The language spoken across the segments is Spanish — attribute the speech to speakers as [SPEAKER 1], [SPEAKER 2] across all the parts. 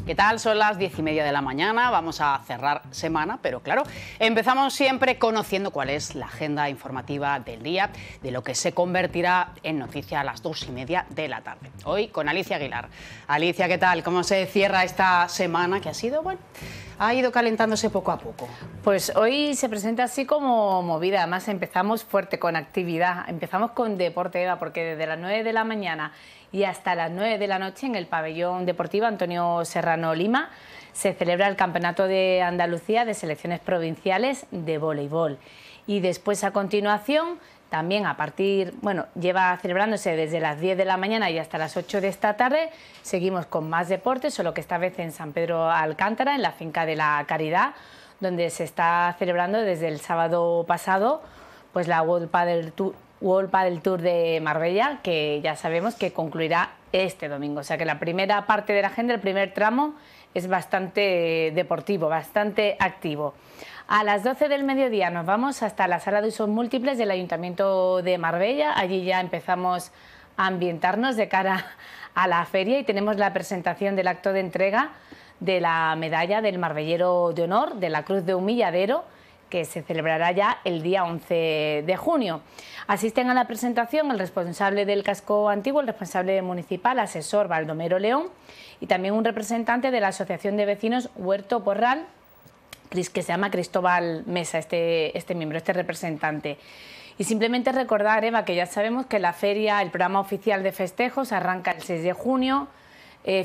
[SPEAKER 1] ¿Qué tal? Son las 10:30 de la mañana, vamos a cerrar semana, pero claro, empezamos siempre conociendo cuál es la agenda informativa del día, de lo que se convertirá en noticia a las 2:30 de la tarde. Hoy con Alicia Aguilar. Alicia, ¿qué tal? ¿Cómo se cierra esta semana que ha sido, bueno, ha ido calentándose poco a poco?
[SPEAKER 2] Pues hoy se presenta así como movida, además empezamos fuerte con actividad, empezamos con deporte, Eva, porque desde las 9 de la mañana y hasta las 9 de la noche en el pabellón deportivo Antonio Serrano Lima se celebra el Campeonato de Andalucía de Selecciones Provinciales de Voleibol. Y después, a continuación, también lleva celebrándose desde las 10 de la mañana y hasta las 8 de esta tarde. Seguimos con más deportes, solo que esta vez en San Pedro Alcántara, en la Finca de la Caridad, donde se está celebrando desde el sábado pasado pues la World Padel Tour de Marbella, que ya sabemos que concluirá este domingo. O sea que la primera parte de la agenda, el primer tramo, es bastante deportivo, bastante activo. A las 12 del mediodía nos vamos hasta la sala de usos múltiples del Ayuntamiento de Marbella. Allí ya empezamos a ambientarnos de cara a la feria y tenemos la presentación del acto de entrega de la medalla del Marbellero de Honor de la Cruz de Humilladero, que se celebrará ya el día 11 de junio. Asisten a la presentación el responsable del casco antiguo, el responsable municipal, asesor Baldomero León, y también un representante de la Asociación de Vecinos Huerto Porral, que se llama Cristóbal Mesa, este miembro, este representante. Y simplemente recordar, Eva, que ya sabemos que la feria, el programa oficial de festejos, arranca el 6 de junio,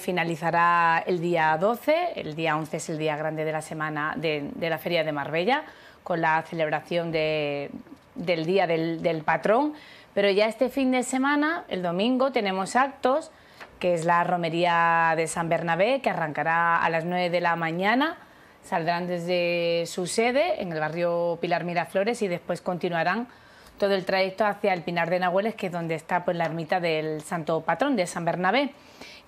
[SPEAKER 2] finalizará el día 12, el día 11 es el día grande de la semana de la Feria de Marbella, con la celebración del Día del Patrón, pero ya este fin de semana, el domingo, tenemos actos, que es la Romería de San Bernabé, que arrancará a las 9 de la mañana, saldrán desde su sede en el barrio Pilar Miraflores y después continuarán todo el trayecto hacia el Pinar de Nahueles, que es donde está pues la ermita del Santo Patrón de San Bernabé.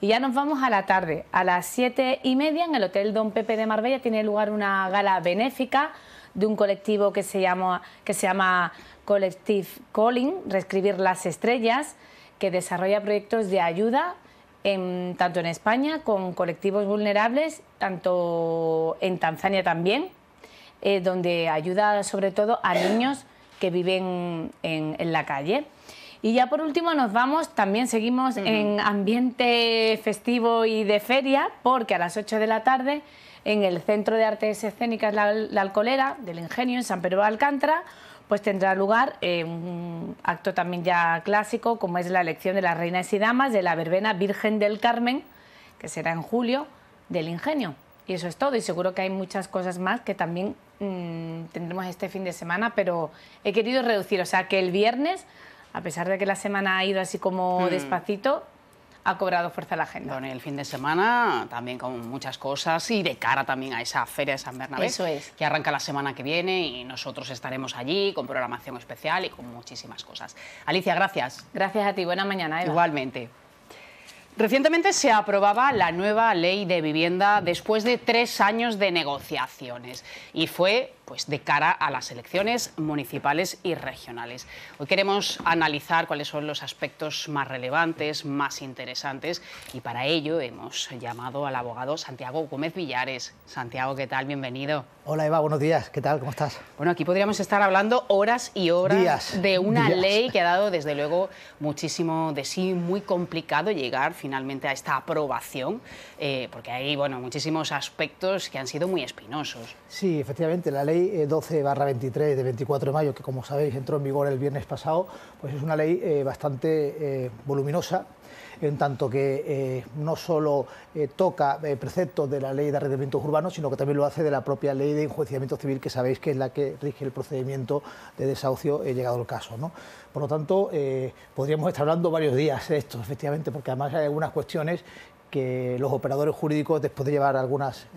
[SPEAKER 2] Y ya nos vamos a la tarde, a las 7:30 en el Hotel Don Pepe de Marbella tiene lugar una gala benéfica de un colectivo que se llama Collective Calling, Reescribir las Estrellas, que desarrolla proyectos de ayuda tanto en España con colectivos vulnerables, tanto en Tanzania también, donde ayuda sobre todo a niños que viven en la calle. Y ya por último nos vamos, también seguimos en ambiente festivo y de feria, porque a las 8 de la tarde en el Centro de Artes Escénicas La Alcolera del Ingenio, en San Pedro de Alcántara, pues tendrá lugar un acto también ya clásico, como es la elección de las reinas y damas de la verbena Virgen del Carmen, que será en julio, del Ingenio. Y eso es todo, y seguro que hay muchas cosas más que también tendremos este fin de semana, pero he querido reducir, o sea que el viernes, a pesar de que la semana ha ido así como despacito, ha cobrado fuerza la agenda.
[SPEAKER 1] Bueno, el fin de semana también con muchas cosas y de cara también a esa Feria de San Bernabé.
[SPEAKER 2] Eso es.
[SPEAKER 1] Que arranca la semana que viene y nosotros estaremos allí con programación especial y con muchísimas cosas. Alicia, gracias.
[SPEAKER 2] Gracias a ti, buena mañana, Eva.
[SPEAKER 1] Igualmente. Recientemente se aprobaba la nueva ley de vivienda después de 3 años de negociaciones y fue pues de cara a las elecciones municipales y regionales. Hoy queremos analizar cuáles son los aspectos más relevantes, más interesantes, y para ello hemos llamado al abogado Santiago Gómez Villares. Santiago, ¿qué tal? Bienvenido.
[SPEAKER 3] Hola Eva, buenos días. ¿Qué tal? ¿Cómo estás?
[SPEAKER 1] Bueno, aquí podríamos estar hablando horas y horas de una ley que ha dado desde luego muchísimo de sí, muy complicado llegar finalmente a esta aprobación, porque hay muchísimos aspectos que han sido muy espinosos.
[SPEAKER 3] Sí, efectivamente, la ley 12/23 de 24 de mayo, que como sabéis entró en vigor el viernes pasado, pues es una ley bastante voluminosa, en tanto que no solo toca preceptos de la ley de arrendamientos urbanos, sino que también lo hace de la propia ley de enjuiciamiento civil, que sabéis que es la que rige el procedimiento de desahucio llegado el caso, ¿no? Por lo tanto, podríamos estar hablando varios días de esto, efectivamente, porque además hay algunas cuestiones que los operadores jurídicos, después de llevar algunas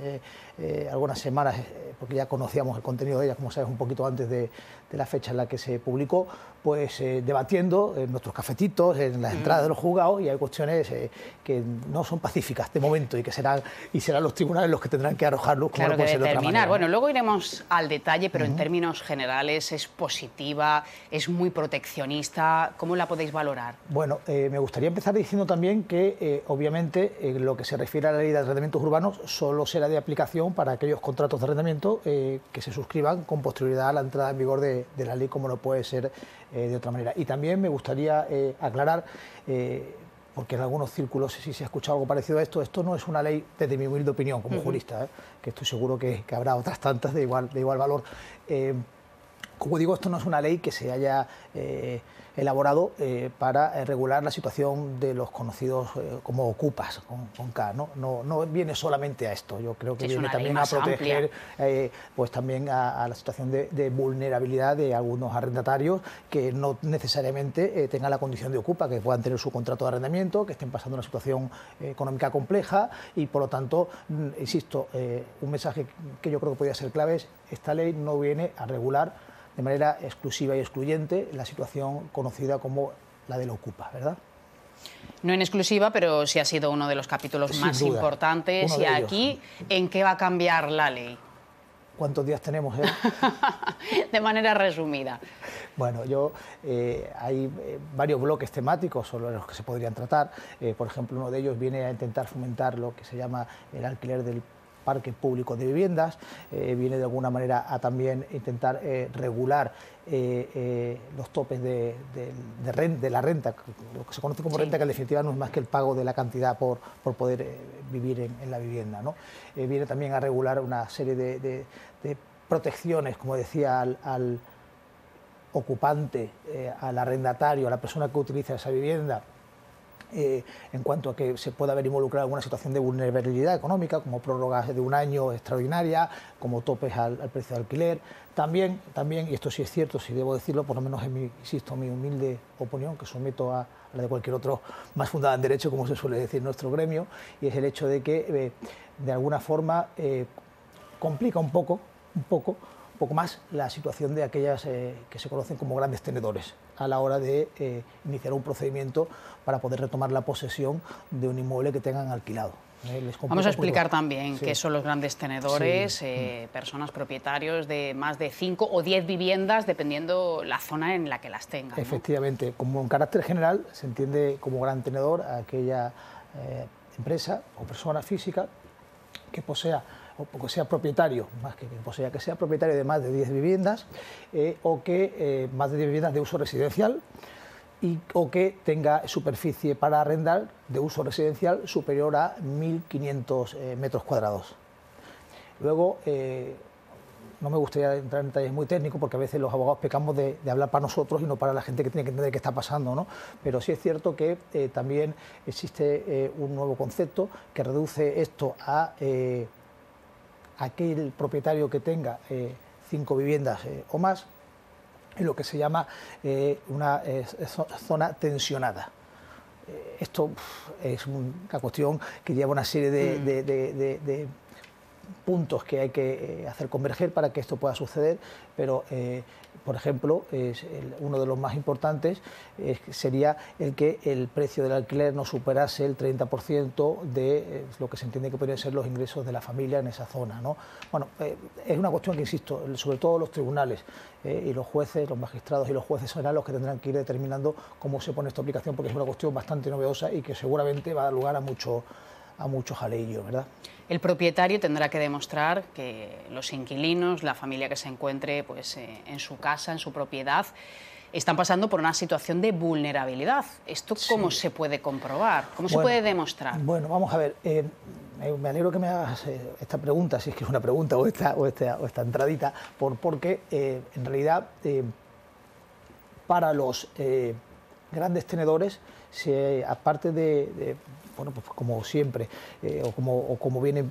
[SPEAKER 3] semanas, porque ya conocíamos el contenido de ella, como sabes, un poquito antes de la fecha en la que se publicó, pues debatiendo en nuestros cafetitos, en las entradas de los juzgados, y hay cuestiones que no son pacíficas de momento y serán los tribunales los que tendrán que arrojar luz, como
[SPEAKER 1] claro,
[SPEAKER 3] no puede ser de otra manera, ¿no?
[SPEAKER 1] Bueno, luego iremos al detalle, pero en términos generales es positiva, es muy proteccionista. ¿Cómo la podéis valorar?
[SPEAKER 3] Bueno, me gustaría empezar diciendo también que obviamente en lo que se refiere a la ley de arrendamientos urbanos, solo será de aplicación para aquellos contratos de arrendamiento que se suscriban con posterioridad a la entrada en vigor de la ley, como no puede ser de otra manera. Y también me gustaría aclarar, porque en algunos círculos sí se ha escuchado algo parecido a esto no es una ley, desde mi humilde opinión como jurista, que estoy seguro que habrá otras tantas de igual valor. Como digo, esto no es una ley que se haya elaborado para regular la situación de los conocidos como ocupas, con K, ¿no? No viene solamente a esto, yo creo que viene también a proteger pues también a la situación de vulnerabilidad de algunos arrendatarios que no necesariamente tengan la condición de ocupa, que puedan tener su contrato de arrendamiento, que estén pasando una situación económica compleja y por lo tanto, insisto, un mensaje que yo creo que podría ser clave es: esta ley no viene a regular de manera exclusiva y excluyente la situación conocida como la del ocupa, ¿verdad?
[SPEAKER 1] No en exclusiva, pero sí ha sido uno de los capítulos
[SPEAKER 3] Sin
[SPEAKER 1] más
[SPEAKER 3] duda,
[SPEAKER 1] importantes.
[SPEAKER 3] uno
[SPEAKER 1] Y
[SPEAKER 3] de
[SPEAKER 1] aquí, ¿en qué va a cambiar la ley?
[SPEAKER 3] ¿Cuántos días tenemos?
[SPEAKER 1] De manera resumida.
[SPEAKER 3] Bueno, hay varios bloques temáticos sobre los que se podrían tratar. Por ejemplo, uno de ellos viene a intentar fomentar lo que se llama el alquiler del parque público de viviendas, viene de alguna manera a también intentar regular los topes de la renta, lo que se conoce como renta, que en definitiva no es más que el pago de la cantidad por poder vivir en la vivienda, ¿no? Viene también a regular una serie de protecciones, como decía, al ocupante, al arrendatario, a la persona que utiliza esa vivienda, en cuanto a que se pueda haber involucrado en alguna situación de vulnerabilidad económica, como prórrogas de un año extraordinaria, como topes al precio de alquiler. También, y esto sí es cierto, si debo decirlo, por lo menos en mi humilde opinión, que someto a la de cualquier otro más fundada en derecho, como se suele decir en nuestro gremio, y es el hecho de que de alguna forma complica un poco más la situación de aquellas que se conocen como grandes tenedores a la hora de iniciar un procedimiento para poder retomar la posesión de un inmueble que tengan alquilado.
[SPEAKER 1] Vamos a explicar también
[SPEAKER 3] sí.
[SPEAKER 1] qué son los grandes tenedores, sí. Personas propietarios de más de 5 o 10 viviendas, dependiendo la zona en la que las tengan, ¿no?
[SPEAKER 3] Efectivamente, como en carácter general se entiende como gran tenedor a aquella empresa o persona física que posea o que sea propietario, más que posea, que sea propietario de más de 10 viviendas o que más de 10 viviendas de uso residencial o que tenga superficie para arrendar de uso residencial superior a 1.500 metros cuadrados. Luego, no me gustaría entrar en detalles muy técnicos porque a veces los abogados pecamos de hablar para nosotros y no para la gente que tiene que entender qué está pasando, ¿no? Pero sí es cierto que también existe un nuevo concepto que reduce esto a aquel propietario que tenga 5 viviendas o más, en lo que se llama una zona tensionada. Esto es una cuestión que lleva una serie de puntos que hay que hacer converger para que esto pueda suceder, pero por ejemplo, uno de los más importantes sería el que el precio del alquiler no superase el 30% de lo que se entiende que podrían ser los ingresos de la familia en esa zona, ¿no? Bueno, es una cuestión que, insisto, sobre todo los tribunales y los jueces, los magistrados y los jueces serán los que tendrán que ir determinando cómo se pone esta aplicación, porque es una cuestión bastante novedosa y que seguramente va a dar lugar a mucho jaleillo, ¿verdad?
[SPEAKER 1] El propietario tendrá que demostrar que los inquilinos, la familia que se encuentre pues, en su casa, en su propiedad, están pasando por una situación de vulnerabilidad. ¿Esto cómo se puede comprobar? ¿Cómo se puede demostrar?
[SPEAKER 3] Bueno, vamos a ver. Me alegro que me hagas esta pregunta, si es que es una pregunta o esta entradita, porque en realidad para los grandes tenedores, aparte bueno, pues como siempre, o como viene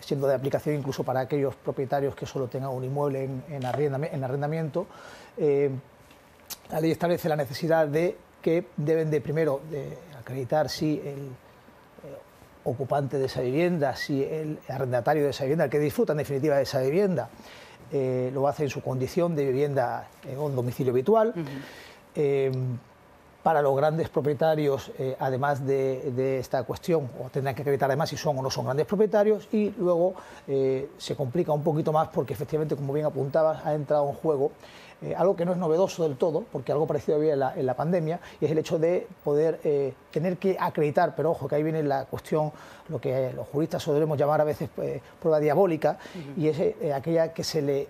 [SPEAKER 3] siendo de aplicación incluso para aquellos propietarios que solo tengan un inmueble en arrendamiento, la ley establece la necesidad de que deben de primero acreditar si el ocupante de esa vivienda, si el arrendatario de esa vivienda, el que disfruta en definitiva de esa vivienda, lo hace en su condición de vivienda o en domicilio habitual. para los grandes propietarios, además de esta cuestión, o tendrán que acreditar además si son o no son grandes propietarios, y luego se complica un poquito más porque efectivamente, como bien apuntabas, ha entrado en juego algo que no es novedoso del todo, porque algo parecido había en la pandemia, y es el hecho de poder tener que acreditar, pero ojo, que ahí viene la cuestión, lo que los juristas solemos llamar a veces prueba diabólica, y es aquella que se le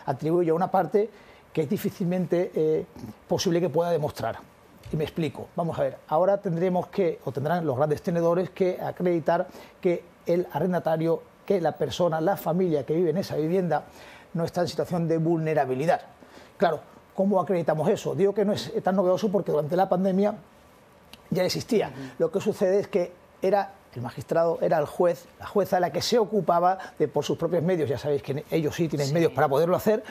[SPEAKER 3] atribuye a una parte que es difícilmente posible que pueda demostrar. Y me explico. Vamos a ver, ahora tendremos que, o tendrán los grandes tenedores que acreditar que el arrendatario, que la persona, la familia que vive en esa vivienda no está en situación de vulnerabilidad. Claro, ¿cómo acreditamos eso? Digo que no es tan novedoso porque durante la pandemia ya existía. Lo que sucede es que era el magistrado, era el juez, la jueza la que se ocupaba de, por sus propios medios, ya sabéis que ellos sí tienen medios para poderlo hacer,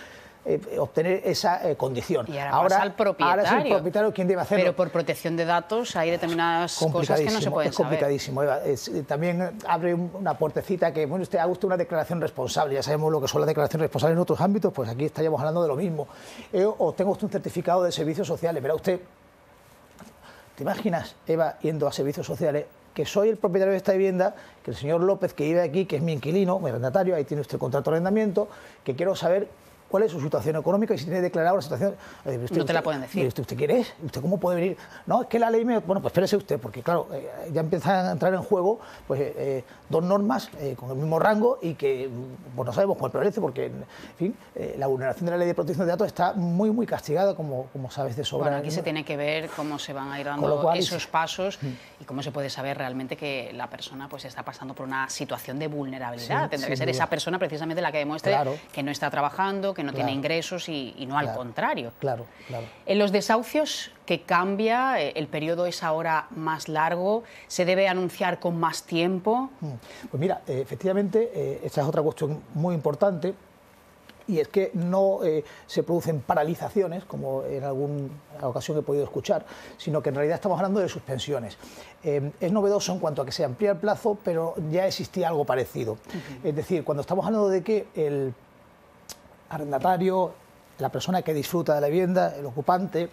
[SPEAKER 3] obtener esa condición.
[SPEAKER 1] Y ahora pasa al propietario.
[SPEAKER 3] Ahora es el propietario quien debe hacerlo.
[SPEAKER 1] Pero por protección de datos hay determinadas cosas que no se pueden saber.
[SPEAKER 3] Es complicadísimo, Eva. También abre una puertecita que, bueno, usted haga usted una declaración responsable. Ya sabemos lo que son las declaraciones responsables en otros ámbitos, pues aquí estaríamos hablando de lo mismo. O tenga usted un certificado de servicios sociales. Verá usted, ¿te imaginas, Eva, yendo a servicios sociales? Que soy el propietario de esta vivienda, que el señor López, que vive aquí, que es mi inquilino, mi arrendatario, ahí tiene usted el contrato de arrendamiento, que quiero saber cuál es su situación económica y si tiene declarado la situación.
[SPEAKER 1] No te la pueden decir.
[SPEAKER 3] ¿Usted quiere? ¿Usted cómo puede venir? No, es que la ley me... Bueno, pues espérese usted, porque claro, ya empiezan a entrar en juego pues, dos normas con el mismo rango y que pues, no sabemos cuál prevalece, porque, en fin, la vulneración de la ley de protección de datos está muy, muy castigada, como sabes de sobra.
[SPEAKER 1] Bueno, aquí se tiene que ver cómo se van a ir dando esos pasos y cómo se puede saber realmente que la persona pues, está pasando por una situación de vulnerabilidad. Tendrá que ser esa persona precisamente la que demuestre que no está trabajando, que no tiene ingresos y no al contrario.
[SPEAKER 3] Claro.
[SPEAKER 1] En los desahucios que cambia, el periodo es ahora más largo, ¿se debe anunciar con más tiempo?
[SPEAKER 3] Pues mira, efectivamente, esta es otra cuestión muy importante, y es que no se producen paralizaciones, como en alguna ocasión he podido escuchar, sino que en realidad estamos hablando de suspensiones. Es novedoso en cuanto a que se amplía el plazo, pero ya existía algo parecido. Es decir, cuando estamos hablando de que el arrendatario, la persona que disfruta de la vivienda, el ocupante,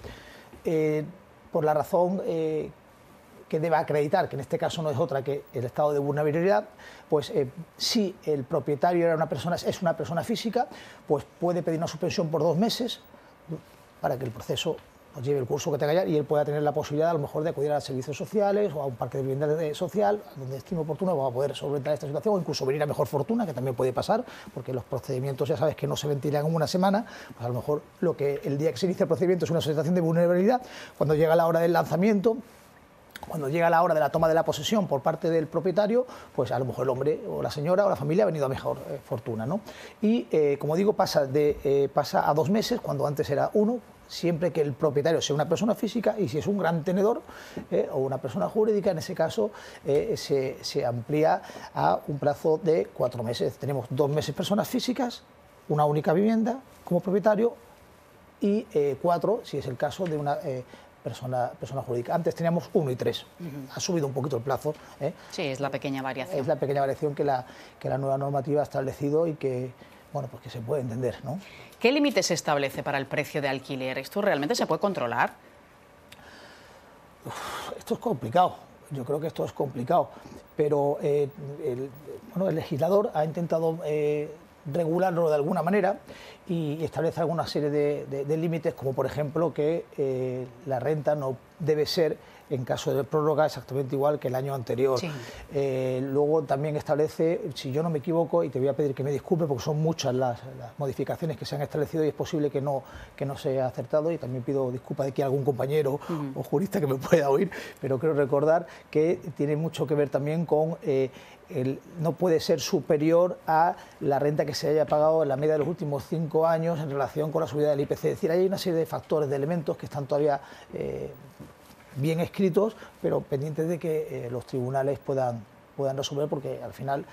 [SPEAKER 3] por la razón que deba acreditar, que en este caso no es otra que el estado de vulnerabilidad, pues si el propietario es una persona física, pues puede pedir una suspensión por 2 meses para que el proceso lleve el curso que tenga ya y él pueda tener la posibilidad a lo mejor de acudir a servicios sociales o a un parque de vivienda social donde estime oportuno va a poder solventar esta situación, o incluso venir a mejor fortuna, que también puede pasar, porque los procedimientos ya sabes que no se ventilan en una semana, pues a lo mejor el día que se inicia el procedimiento es una situación de vulnerabilidad, cuando llega la hora del lanzamiento, cuando llega la hora de la toma de la posesión por parte del propietario, pues a lo mejor el hombre o la señora o la familia ha venido a mejor fortuna, ¿no? Y como digo, pasa a 2 meses, cuando antes era 1, siempre que el propietario sea una persona física, y si es un gran tenedor o una persona jurídica, en ese caso se amplía a un plazo de 4 meses. Tenemos 2 meses personas físicas, una única vivienda como propietario, y 4 si es el caso de una persona jurídica. Antes teníamos 1 y 3. Ha subido un poquito el plazo.
[SPEAKER 1] Sí, es la pequeña variación.
[SPEAKER 3] Es la pequeña variación que la nueva normativa ha establecido y que, bueno, pues que se puede entender, ¿no?
[SPEAKER 1] ¿Qué límite se establece para el precio de alquiler? ¿Esto realmente se puede controlar?
[SPEAKER 3] Esto es complicado. Yo creo que esto es complicado. Pero el legislador ha intentado regularlo de alguna manera y establece alguna serie de límites, como por ejemplo que la renta no debe ser, en caso de prórroga, exactamente igual que el año anterior.
[SPEAKER 1] Sí.
[SPEAKER 3] Luego también establece, si yo no me equivoco, y te voy a pedir que me disculpe porque son muchas las modificaciones que se han establecido y es posible que no se haya acertado, y también pido disculpas de que algún compañero o jurista que me pueda oír, pero creo recordar que tiene mucho que ver también con no puede ser superior a la renta que se haya pagado en la media de los últimos 5 años en relación con la subida del IPC. Es decir, hay una serie de factores, de elementos que están todavía bien escritos, pero pendientes de que los tribunales puedan resolver, porque al final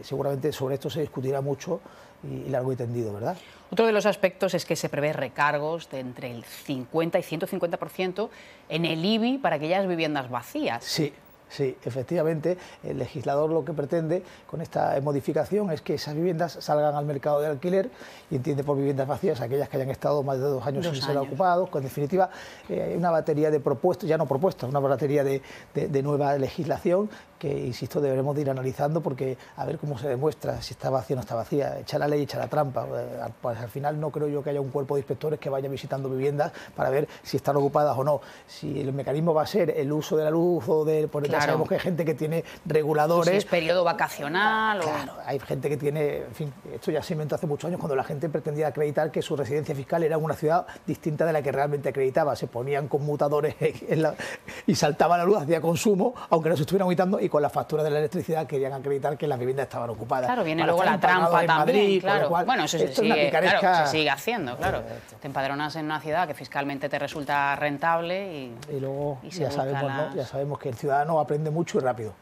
[SPEAKER 3] seguramente sobre esto se discutirá mucho y largo y tendido, ¿verdad?
[SPEAKER 1] Otro de los aspectos es que se prevé recargos de entre el 50 y 150% en el IBI para aquellas viviendas vacías.
[SPEAKER 3] Sí. Sí, efectivamente, el legislador lo que pretende con esta modificación es que esas viviendas salgan al mercado de alquiler y entiende por viviendas vacías aquellas que hayan estado más de 2 años sin ser ocupados. En definitiva, hay una batería de propuestas, ya no propuestas, una batería de nueva legislación que, insisto, deberemos de ir analizando porque a ver cómo se demuestra si está vacía o no está vacía. Echa la ley, echa la trampa. Pues al final no creo yo que haya un cuerpo de inspectores que vaya visitando viviendas para ver si están ocupadas o no. Si el mecanismo va a ser el uso de la luz o de... Ya sabemos que hay gente que tiene reguladores...
[SPEAKER 1] Si es periodo vacacional o...
[SPEAKER 3] Claro, hay gente que tiene... En fin, esto ya se inventó hace muchos años cuando la gente pretendía acreditar que su residencia fiscal era una ciudad distinta de la que realmente acreditaba. Se ponían conmutadores y saltaba la luz, hacía consumo, aunque no se estuvieran auditando, y con la factura de la electricidad querían acreditar que las viviendas estaban ocupadas.
[SPEAKER 1] Claro, viene luego la trampa también,
[SPEAKER 3] Madrid,
[SPEAKER 1] claro.
[SPEAKER 3] Cual,
[SPEAKER 1] bueno, eso se sigue haciendo, claro. Te empadronas en una ciudad que fiscalmente te resulta rentable y
[SPEAKER 3] luego ya sabemos que el ciudadano aprende mucho y rápido.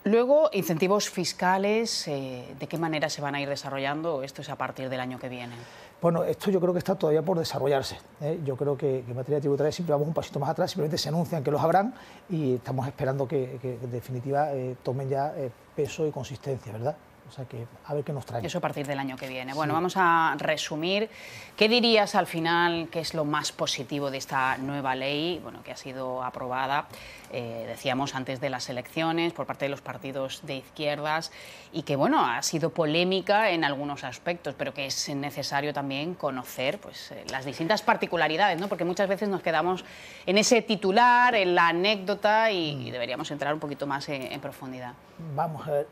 [SPEAKER 1] Luego, incentivos fiscales, ¿de qué manera se van a ir desarrollando? Esto es a partir del año que viene.
[SPEAKER 3] Bueno, esto yo creo que está todavía por desarrollarse. Yo creo que en materia tributaria siempre vamos un pasito más atrás, simplemente se anuncian que los habrán y estamos esperando que en definitiva tomen ya peso y consistencia, ¿verdad? O sea que a ver qué nos trae.
[SPEAKER 1] Eso a partir del año que viene. Bueno, vamos a resumir. ¿Qué dirías al final que es lo más positivo de esta nueva ley, bueno, que ha sido aprobada, decíamos, antes de las elecciones por parte de los partidos de izquierdas y que, bueno, ha sido polémica en algunos aspectos, pero que es necesario también conocer pues, las distintas particularidades, ¿no? Porque muchas veces nos quedamos en ese titular, en la anécdota y deberíamos entrar un poquito más en profundidad.
[SPEAKER 3] Vamos a ver,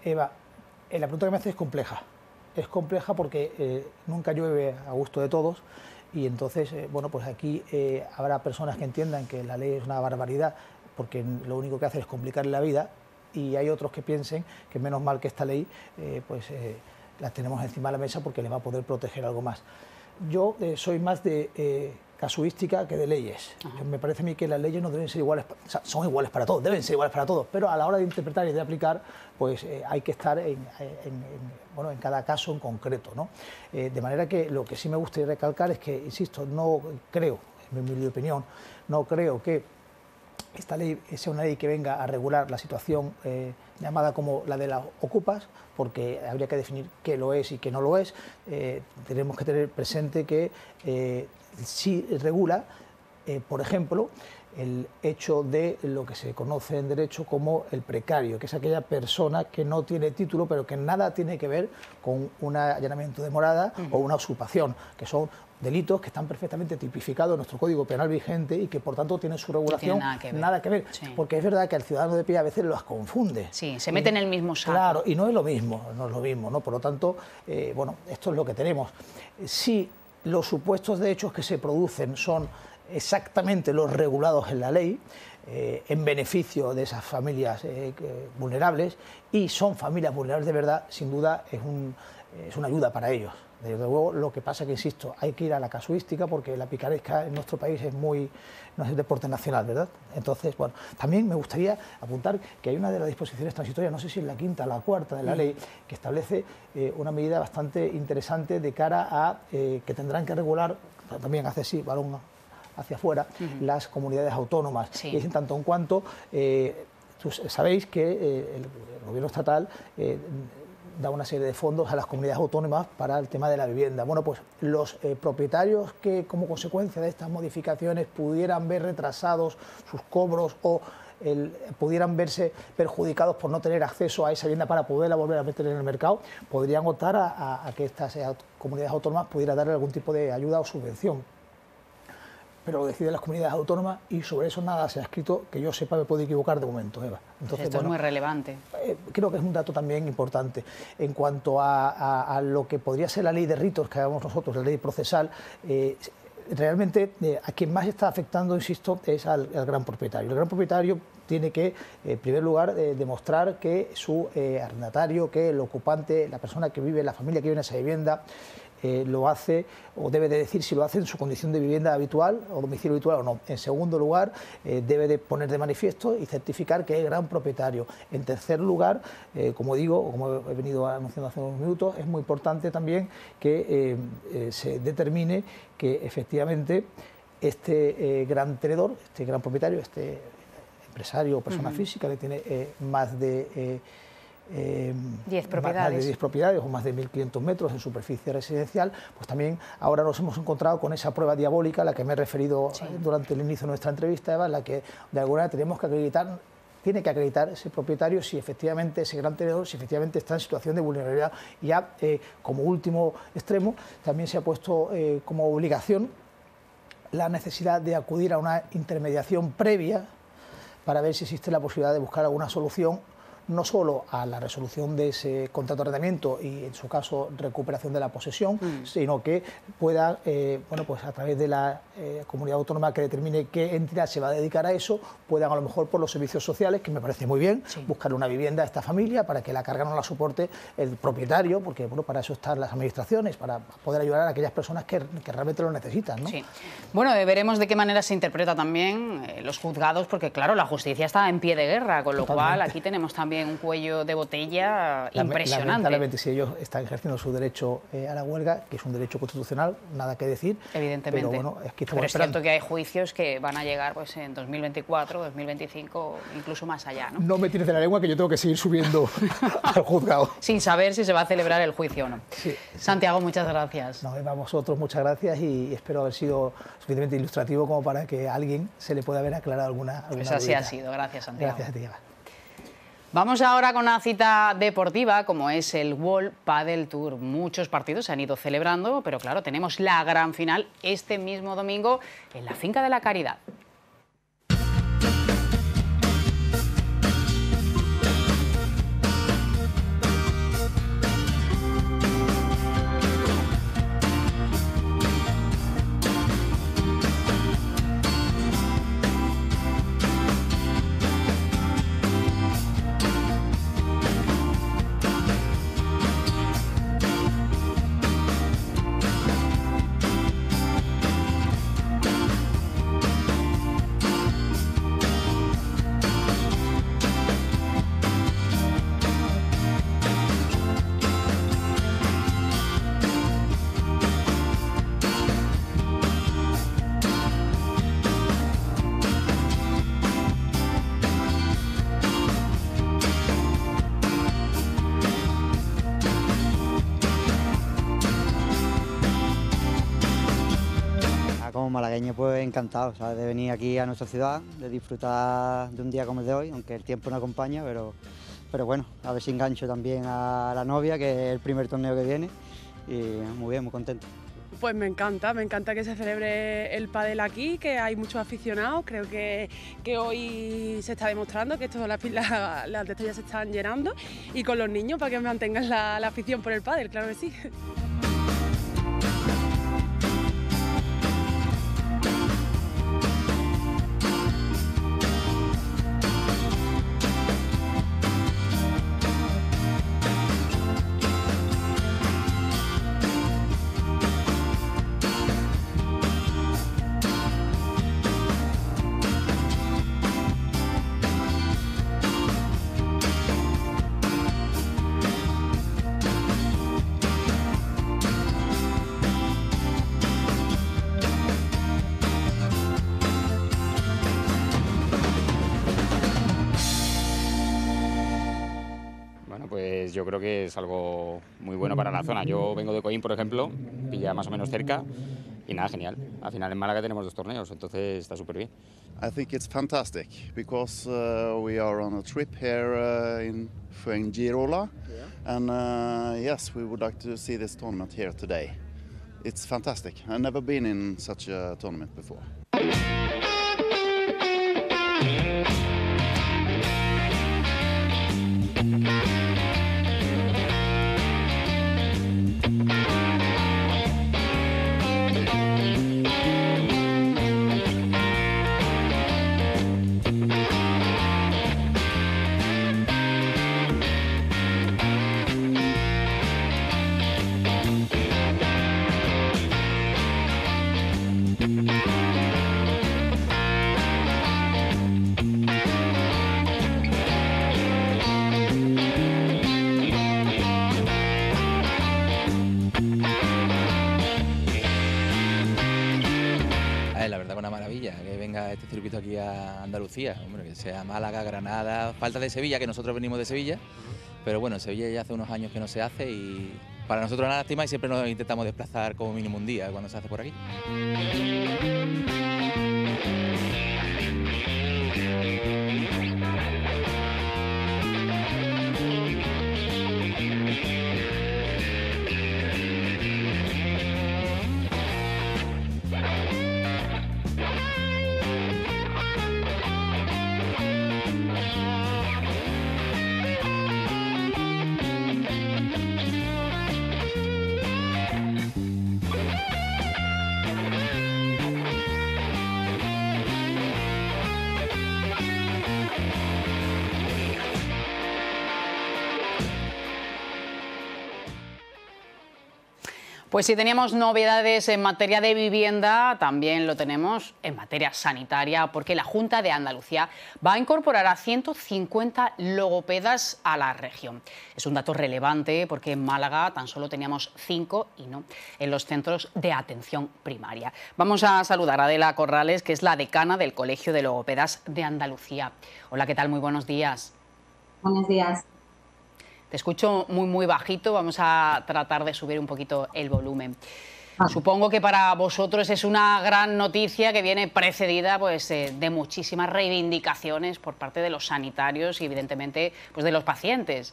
[SPEAKER 3] Eva. La pregunta que me hace es compleja. Es compleja porque nunca llueve a gusto de todos y entonces, bueno, pues aquí habrá personas que entiendan que la ley es una barbaridad porque lo único que hace es complicarle la vida y hay otros que piensen que menos mal que esta ley la tenemos encima de la mesa porque le va a poder proteger algo más. Yo soy más de casuística que de leyes. Me parece a mí que las leyes no deben ser iguales, o sea, son iguales para todos, deben ser iguales para todos, pero a la hora de interpretar y de aplicar, pues hay que estar en cada caso en concreto, ¿no? De manera que lo que sí me gustaría recalcar es que, insisto, no creo, en mi opinión, no creo que esta ley sea una ley que venga a regular la situación llamada como la de las ocupas, porque habría que definir qué lo es y qué no lo es. Tenemos que tener presente que sí regula, por ejemplo, el hecho de lo que se conoce en derecho como el precario, que es aquella persona que no tiene título, pero que nada tiene que ver con un allanamiento de morada o una usurpación, que son delitos que están perfectamente tipificados en nuestro Código Penal vigente y que por tanto tienen su regulación nada que ver. Sí. Porque es verdad que al ciudadano de pie a veces los confunde.
[SPEAKER 1] Sí, se mete en el mismo saco.
[SPEAKER 3] Claro, y no es lo mismo, ¿no? Por lo tanto, bueno, esto es lo que tenemos. Si los supuestos de hechos que se producen son exactamente los regulados en la ley, en beneficio de esas familias vulnerables, y son familias vulnerables de verdad, sin duda es una ayuda para ellos. Desde luego, lo que pasa es que, insisto, hay que ir a la casuística porque la picaresca en nuestro país no es deporte nacional, ¿verdad? Entonces, bueno, también me gustaría apuntar que hay una de las disposiciones transitorias, no sé si es la quinta o la cuarta de la ley, que establece una medida bastante interesante de cara a que tendrán que regular, también hace así, balón hacia afuera, las comunidades autónomas. Sí. Y es en tanto en cuanto, sabéis que el gobierno estatal da una serie de fondos a las comunidades autónomas para el tema de la vivienda. Bueno, pues los propietarios que como consecuencia de estas modificaciones pudieran ver retrasados sus cobros o pudieran verse perjudicados por no tener acceso a esa vivienda para poderla volver a meter en el mercado, podrían optar a que estas comunidades autónomas pudieran darle algún tipo de ayuda o subvención. Pero lo deciden las comunidades autónomas y sobre eso nada se ha escrito, que yo sepa, me puedo equivocar de momento, Eva.
[SPEAKER 1] Entonces, esto es muy relevante.
[SPEAKER 3] Creo que es un dato también importante. En cuanto a lo que podría ser la ley de ritos que hagamos nosotros, la ley procesal, realmente a quien más está afectando, insisto, es al gran propietario. El gran propietario tiene que, en primer lugar, demostrar que su arrendatario, que el ocupante, la persona que vive, la familia que vive en esa vivienda, lo hace, o debe de decir si lo hace en su condición de vivienda habitual o domicilio habitual o no. En segundo lugar, debe de poner de manifiesto y certificar que es gran propietario. En tercer lugar, como digo, como he venido anunciando hace unos minutos, es muy importante también que se determine que efectivamente este gran tenedor, este gran propietario, empresario o persona física que tiene más de
[SPEAKER 2] 10 propiedades.
[SPEAKER 3] Más de 10 propiedades o más de 1.500 metros en superficie residencial, pues también ahora nos hemos encontrado con esa prueba diabólica a la que me he referido durante el inicio de nuestra entrevista, Eva, en la que de alguna manera tenemos que acreditar, tiene que acreditar ese propietario si efectivamente ese gran tenedor, si efectivamente está en situación de vulnerabilidad. Y ya como último extremo también se ha puesto como obligación la necesidad de acudir a una intermediación previa para ver si existe la posibilidad de buscar alguna solución, no solo a la resolución de ese contrato de arrendamiento y, en su caso, recuperación de la posesión, sino que pueda, bueno, pues a través de la comunidad autónoma que determine qué entidad se va a dedicar a eso, puedan a lo mejor por los servicios sociales, que me parece muy bien, buscar una vivienda a esta familia para que la carga no la soporte el propietario, porque bueno, para eso están las administraciones, para poder ayudar a aquellas personas que realmente lo necesitan, ¿no?
[SPEAKER 1] Sí. Bueno, veremos de qué manera se interpreta también los juzgados, porque claro, la justicia está en pie de guerra, con lo cual aquí tenemos también un cuello de botella impresionante.
[SPEAKER 3] Lamentablemente, si ellos están ejerciendo su derecho a la huelga, que es un derecho constitucional, nada que decir.
[SPEAKER 1] Evidentemente.
[SPEAKER 3] Pero bueno, es que
[SPEAKER 1] pero es cierto que hay juicios que van a llegar pues en 2024, 2025, incluso más allá, ¿no?
[SPEAKER 3] No me tires de la lengua, que yo tengo que seguir subiendo al juzgado.
[SPEAKER 1] Sin saber si se va a celebrar el juicio o no.
[SPEAKER 3] Sí.
[SPEAKER 1] Santiago, muchas gracias.
[SPEAKER 3] No, a vosotros muchas gracias y espero haber sido suficientemente ilustrativo como para que a alguien se le pueda haber aclarado alguna
[SPEAKER 1] Pues así ha sido. Gracias, Santiago.
[SPEAKER 3] Gracias a ti, Eva.
[SPEAKER 1] Vamos ahora con una cita deportiva, como es el World Padel Tour. Muchos partidos se han ido celebrando, pero claro, tenemos la gran final este mismo domingo en la Finca de la Caridad.
[SPEAKER 4] Como malagueño, pues encantado, ¿sabes? De venir aquí a nuestra ciudad, de disfrutar de un día como el de hoy, aunque el tiempo no acompaña, pero bueno, a ver si engancho también a la novia, que es el primer torneo que viene, y muy bien, muy contento.
[SPEAKER 5] Pues me encanta que se celebre el pádel aquí, que hay muchos aficionados, creo que hoy se está demostrando que las de esto ya se están llenando, y con los niños para que mantengan la afición por el pádel, claro que sí.
[SPEAKER 6] Pues yo creo que es algo muy bueno para la zona. Yo vengo de Coín, por ejemplo, pilla más o menos cerca y nada, genial. Al final en Málaga tenemos 2 torneos, entonces está súper bien.
[SPEAKER 7] I think it's fantastic because we are on a trip here in Fuengirola, and yes, we would like to see this tournament here today. It's fantastic. I've never been in such a tournament before.
[SPEAKER 8] venga este circuito aquí a Andalucía, hombre, que sea Málaga, Granada, falta de Sevilla, que nosotros venimos de Sevilla, pero bueno, Sevilla ya hace unos años que no se hace y para nosotros es una lástima y siempre nos intentamos desplazar como mínimo un día cuando se hace por aquí.
[SPEAKER 1] Pues si teníamos novedades en materia de vivienda, también lo tenemos en materia sanitaria, porque la Junta de Andalucía va a incorporar a 150 logopedas a la región. Es un dato relevante porque en Málaga tan solo teníamos 5 y no en los centros de atención primaria. Vamos a saludar a Adela Corrales, que es la decana del Colegio de Logopedas de Andalucía. Hola, ¿qué tal? Muy buenos días.
[SPEAKER 9] Buenos días.
[SPEAKER 1] Te escucho muy bajito, vamos a tratar de subir un poquito el volumen. Supongo que para vosotros es una gran noticia que viene precedida pues, de muchísimas reivindicaciones por parte de los sanitarios y evidentemente pues, de los pacientes.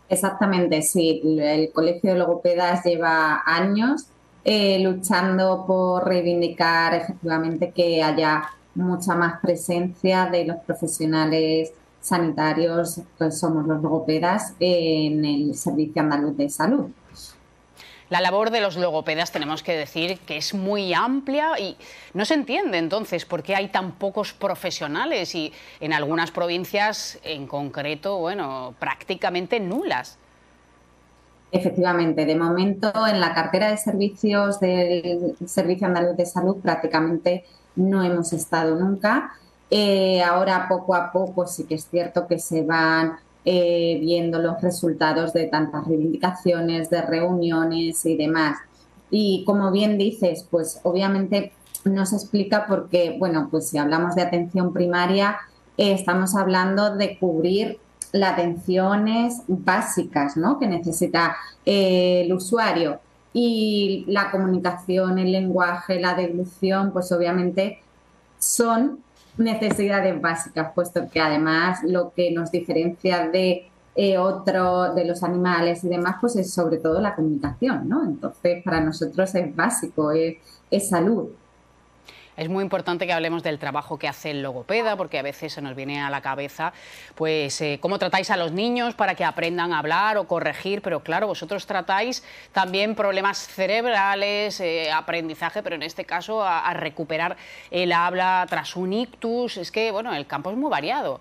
[SPEAKER 9] Exactamente, sí. El Colegio de Logopedas lleva años luchando por reivindicar efectivamente que haya mucha más presencia de los profesionales sanitarios, pues somos los logopedas, en el Servicio Andaluz de Salud.
[SPEAKER 1] La labor de los logopedas tenemos que decir que es muy amplia y no se entiende entonces por qué hay tan pocos profesionales y en algunas provincias en concreto, bueno, prácticamente nulas.
[SPEAKER 9] Efectivamente, de momento en la cartera de servicios del Servicio Andaluz de Salud prácticamente no hemos estado nunca. Ahora poco a poco sí que es cierto que se van viendo los resultados de tantas reivindicaciones, de reuniones y demás. Y como bien dices, pues obviamente no se explica porque, bueno, pues si hablamos de atención primaria, estamos hablando de cubrir las atenciones básicas, ¿no?, que necesita el usuario. Y la comunicación, el lenguaje, la deglución, pues obviamente son necesidades básicas, puesto que además lo que nos diferencia de de los animales y demás, pues es sobre todo la comunicación, ¿no? Entonces, para nosotros es básico, es salud.
[SPEAKER 1] Es muy importante que hablemos del trabajo que hace el logopeda, porque a veces se nos viene a la cabeza pues cómo tratáis a los niños para que aprendan a hablar o corregir, pero claro, vosotros tratáis también problemas cerebrales, aprendizaje, pero en este caso a recuperar el habla tras un ictus. Es que, bueno, el campo es muy variado.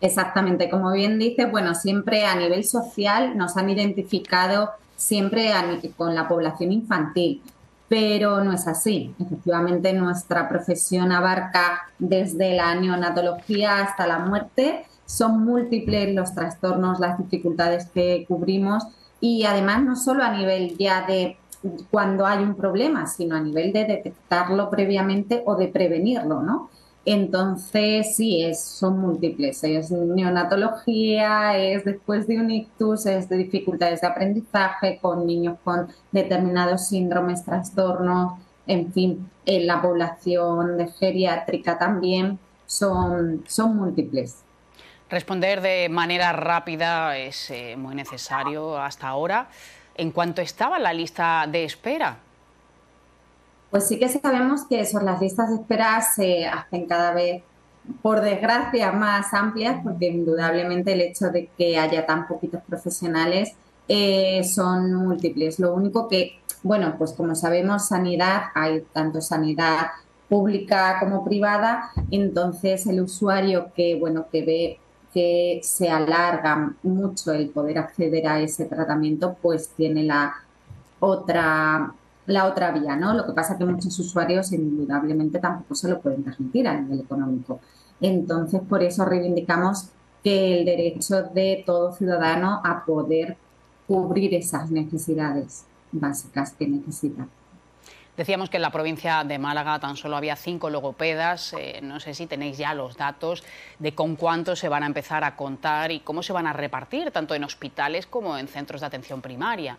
[SPEAKER 9] Exactamente, como bien dices, bueno, siempre a nivel social nos han identificado siempre con la población infantil. Pero no es así. Efectivamente, nuestra profesión abarca desde la neonatología hasta la muerte. Son múltiples los trastornos, las dificultades que cubrimos y además no solo a nivel ya de cuando hay un problema, sino a nivel de detectarlo previamente o de prevenirlo, ¿no? Entonces, sí, son múltiples. Es neonatología, es después de un ictus, es de dificultades de aprendizaje con niños con determinados síndromes, trastornos, en fin, en la población de geriátrica también son múltiples.
[SPEAKER 1] Responder de manera rápida es muy necesario hasta ahora. ¿En cuánto estaba la lista de espera?
[SPEAKER 9] Pues sí que sabemos que las listas de espera se hacen cada vez, por desgracia, más amplias, porque indudablemente el hecho de que haya tan poquitos profesionales son múltiples. Lo único que, bueno, pues como sabemos, sanidad, hay tanto sanidad pública como privada, entonces el usuario que ve que se alarga mucho el poder acceder a ese tratamiento, pues tiene la otra vía, ¿no? Lo que pasa es que muchos usuarios indudablemente tampoco se lo pueden permitir a nivel económico. Entonces, por eso reivindicamos que el derecho de todo ciudadano a poder cubrir esas necesidades básicas que necesita.
[SPEAKER 1] Decíamos que en la provincia de Málaga tan solo había 5 logopedas. No sé si tenéis ya los datos de con cuántos se van a empezar a contar y cómo se van a repartir, tanto en hospitales como en centros de atención primaria.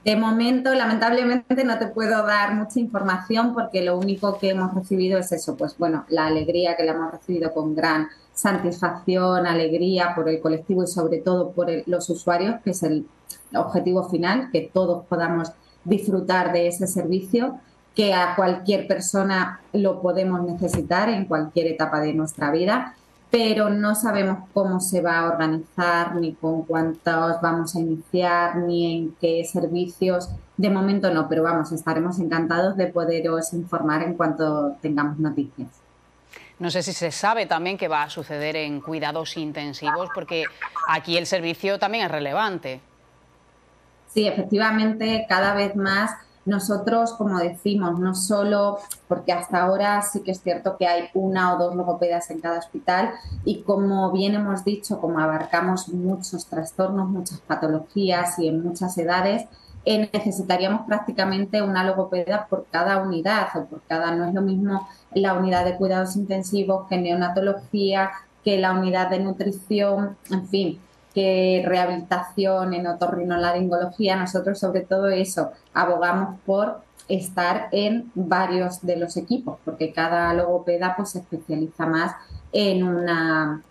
[SPEAKER 9] De momento, lamentablemente, no te puedo dar mucha información porque lo único que hemos recibido es eso, pues bueno, la alegría que la hemos recibido con gran satisfacción, alegría por el colectivo y sobre todo por los usuarios, que es el objetivo final, que todos podamos disfrutar de ese servicio, que a cualquier persona lo podemos necesitar en cualquier etapa de nuestra vida, pero no sabemos cómo se va a organizar, ni con cuántos vamos a iniciar, ni en qué servicios. De momento no, pero vamos, estaremos encantados de poderos informar en cuanto tengamos noticias.
[SPEAKER 1] No sé si se sabe también qué va a suceder en cuidados intensivos, porque aquí el servicio también es relevante.
[SPEAKER 9] Sí, efectivamente, cada vez más nosotros, como decimos, no solo porque hasta ahora sí que es cierto que hay 1 o 2 logopedas en cada hospital y como bien hemos dicho, como abarcamos muchos trastornos, muchas patologías y en muchas edades, necesitaríamos prácticamente una logopeda por cada unidad o por cada, no es lo mismo la unidad de cuidados intensivos que neonatología, que la unidad de nutrición, en fin, que rehabilitación en otorrinolaringología. Nosotros sobre todo eso, abogamos por estar en varios de los equipos, porque cada logopeda pues se especializa más en unas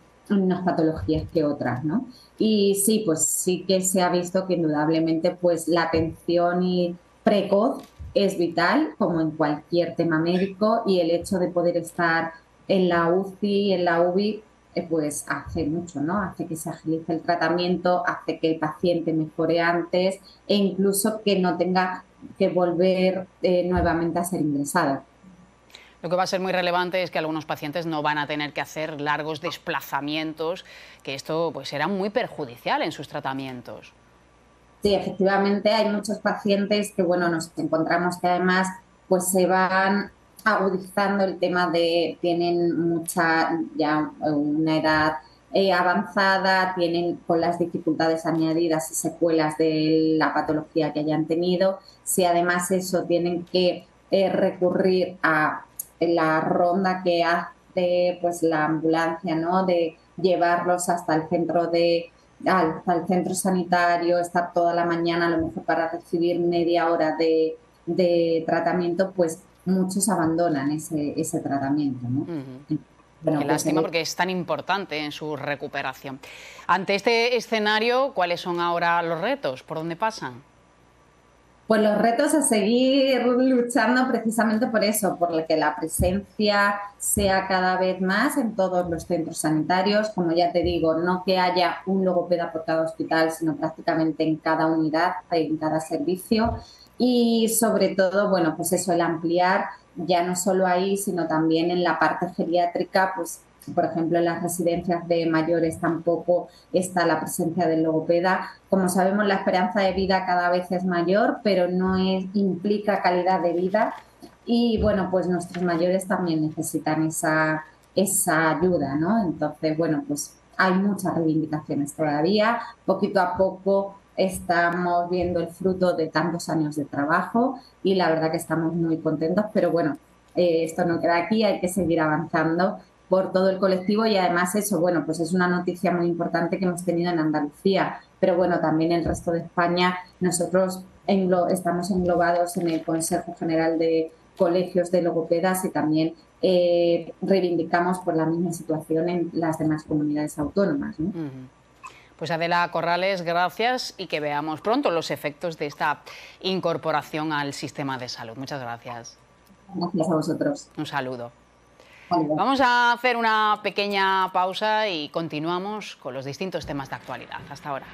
[SPEAKER 9] patologías que otras, ¿no? Y sí, pues sí que se ha visto que indudablemente pues la atención precoz es vital, como en cualquier tema médico, y el hecho de poder estar en la UCI, en la UBI, pues hace mucho, ¿no? Hace que se agilice el tratamiento, hace que el paciente mejore antes e incluso que no tenga que volver nuevamente a ser ingresado.
[SPEAKER 1] Lo que va a ser muy relevante es que algunos pacientes no van a tener que hacer largos desplazamientos, que esto pues será muy perjudicial en sus tratamientos.
[SPEAKER 9] Sí, efectivamente hay muchos pacientes que, bueno, nos encontramos que además pues se van agudizando el tema de, tienen ya una edad avanzada, tienen con las dificultades añadidas y secuelas de la patología que hayan tenido. Si además eso tienen que recurrir a la ronda que hace pues la ambulancia, ¿no? De llevarlos hasta el centro sanitario, estar toda la mañana a lo mejor para recibir media hora de tratamiento, pues muchos abandonan ese tratamiento, ¿no? Bueno,
[SPEAKER 1] qué lástima, porque es tan importante en su recuperación. Ante este escenario, ¿cuáles son ahora los retos? ¿Por dónde pasan?
[SPEAKER 9] Pues los retos a seguir luchando precisamente por eso, por que la presencia sea cada vez más en todos los centros sanitarios. Como ya te digo, no que haya un logopeda por cada hospital, sino prácticamente en cada unidad, en cada servicio. Y sobre todo, bueno, pues eso, el ampliar ya no solo ahí, sino también en la parte geriátrica, pues por ejemplo en las residencias de mayores tampoco está la presencia del logopeda. Como sabemos, la esperanza de vida cada vez es mayor, pero no implica calidad de vida y bueno, pues nuestros mayores también necesitan esa ayuda, ¿no? Entonces, bueno, pues hay muchas reivindicaciones todavía, poquito a poco estamos viendo el fruto de tantos años de trabajo y la verdad que estamos muy contentos, pero bueno, esto no queda aquí, hay que seguir avanzando por todo el colectivo y además eso, bueno, pues es una noticia muy importante que hemos tenido en Andalucía, pero bueno, también en el resto de España. Nosotros estamos englobados en el Consejo General de Colegios de Logopedas y también reivindicamos por la misma situación en las demás comunidades autónomas, ¿no?
[SPEAKER 1] Pues Adela Corrales, gracias y que veamos pronto los efectos de esta incorporación al sistema de salud. Muchas gracias.
[SPEAKER 9] Gracias a vosotros.
[SPEAKER 1] Un saludo. Vamos a hacer una pequeña pausa y continuamos con los distintos temas de actualidad. Hasta ahora.